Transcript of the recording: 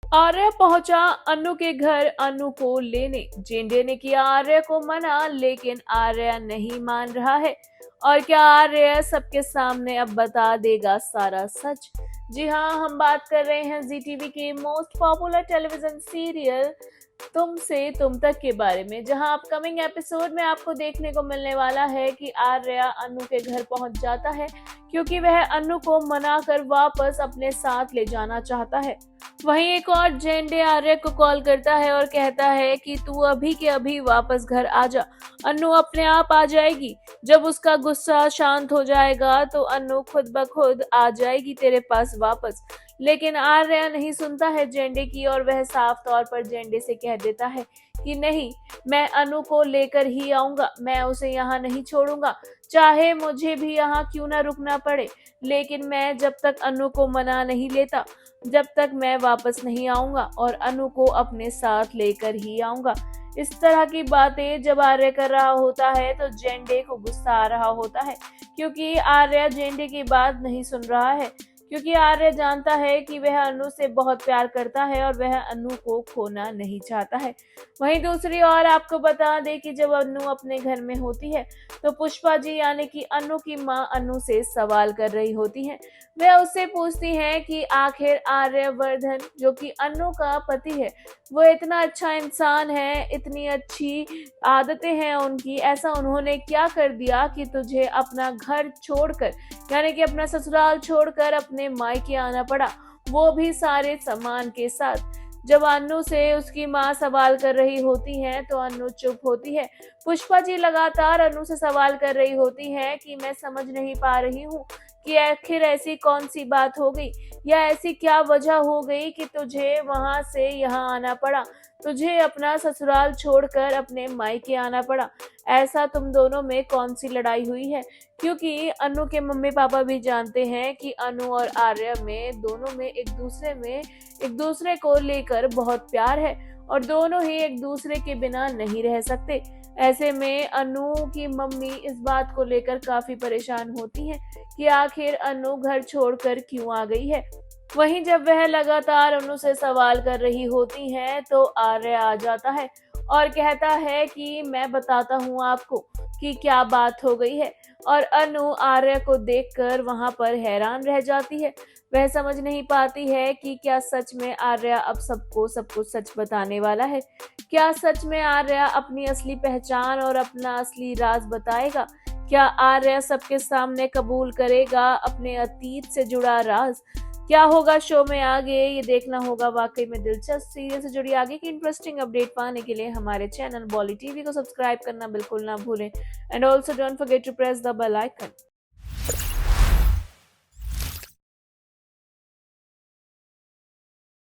आर्य पहुंचा अन्नू के घर अन्नू को लेने। जेंडे ने किया आर्य को मना, लेकिन आर्य नहीं मान रहा है। और क्या आर्य सबके सामने अब बता देगा सारा सच? जी हाँ, हम बात कर रहे हैं जी टीवी के मोस्ट पॉपुलर टेलीविजन सीरियल तुमसे तुम तक के बारे में, जहां अपकमिंग एपिसोड में आपको देखने को मिलने वाला है कि आर्या अन्नू के घर पहुंच जाता है, क्योंकि वह अन्नू को मनाकर वापस अपने साथ ले जाना चाहता है। वहीं एक और जेंडे आर्य को कॉल करता है और कहता है कि तू अभी के अभी वापस घर आ जा, अन्नू अपने आप आ जाएगी। जब उसका गुस्सा शांत हो जाएगा तो अन्नू खुद ब खुद आ जाएगी तेरे पास वापस। लेकिन आर्य नहीं सुनता है जेंडे की, और वह साफ तौर पर जेंडे से कह देता है कि नहीं, मैं अनु को लेकर ही आऊंगा, मैं उसे यहाँ नहीं छोड़ूंगा, चाहे मुझे भी यहाँ क्यों ना रुकना पड़े। लेकिन मैं जब तक अनु को मना नहीं लेता, जब तक मैं वापस नहीं आऊंगा और अनु को अपने साथ लेकर ही आऊंगा। इस तरह की बातें जब आर्य कर रहा होता है तो जेंडे को गुस्सा आ रहा होता है, क्योंकि आर्य जेंडे की बात नहीं सुन रहा है। क्योंकि आर्य जानता है कि वह अनु से बहुत प्यार करता है और वह अनु को खोना नहीं चाहता है। वहीं दूसरी ओर आपको बता दें कि जब अनु अपने घर में होती है तो पुष्पा जी यानी कि अनु की मां अनु से सवाल कर रही होती हैं। वह उससे पूछती हैं कि आखिर आर्यवर्धन जो कि अनु का पति है, वो इतना अच्छा इंसान है, इतनी अच्छी आदतें हैं उनकी, ऐसा उन्होंने क्या कर दिया कि तुझे अपना घर छोड़कर यानी कि अपना ससुराल छोड़कर अपने मायके आना पड़ा, वो भी सारे सामान के साथ। जब अन्नू से उसकी माँ सवाल कर रही होती है तो अन्नू चुप होती है। पुष्पा जी लगातार अन्नू से सवाल कर रही होती है कि मैं समझ नहीं पा रही हूँ कि आखिर ऐसी कौन सी बात हो गई या ऐसी क्या वजह हो गई कि तुझे वहां से यहाँ आना पड़ा, तुझे अपना ससुराल छोड़कर अपने मायके आना पड़ा। ऐसा तुम दोनों में कौन सी लड़ाई हुई है? क्योंकि अनु के मम्मी पापा भी जानते हैं कि अनु और आर्य में दोनों में एक दूसरे को लेकर बहुत प्यार है और दोनों ही एक दूसरे के बिना नहीं रह सकते। ऐसे में अनु की मम्मी इस बात को लेकर काफी परेशान होती हैं कि आखिर अनु घर छोड़कर क्यों आ गई है। वहीं जब वह लगातार अनु से सवाल कर रही होती हैं तो आर्य आ जाता है और कहता है कि मैं बताता हूँ आपको कि क्या बात हो गई है। और अनु आर्य को देखकर वहां पर हैरान रह जाती है। वह समझ नहीं पाती है कि क्या सच में आर्य अब सबको सब कुछ सच बताने वाला है। क्या सच में आर्य अपनी असली पहचान और अपना असली राज बताएगा? क्या आर्य सबके सामने कबूल करेगा अपने अतीत से जुड़ा राज? क्या होगा शो में आगे, ये देखना होगा। वाकई में दिलचस्प सीरियल से जुड़ी आगे की इंटरेस्टिंग अपडेट पाने के लिए हमारे चैनल बॉली टीवी को सब्सक्राइब करना बिल्कुल ना भूलें। And also don't forget to press the bell icon.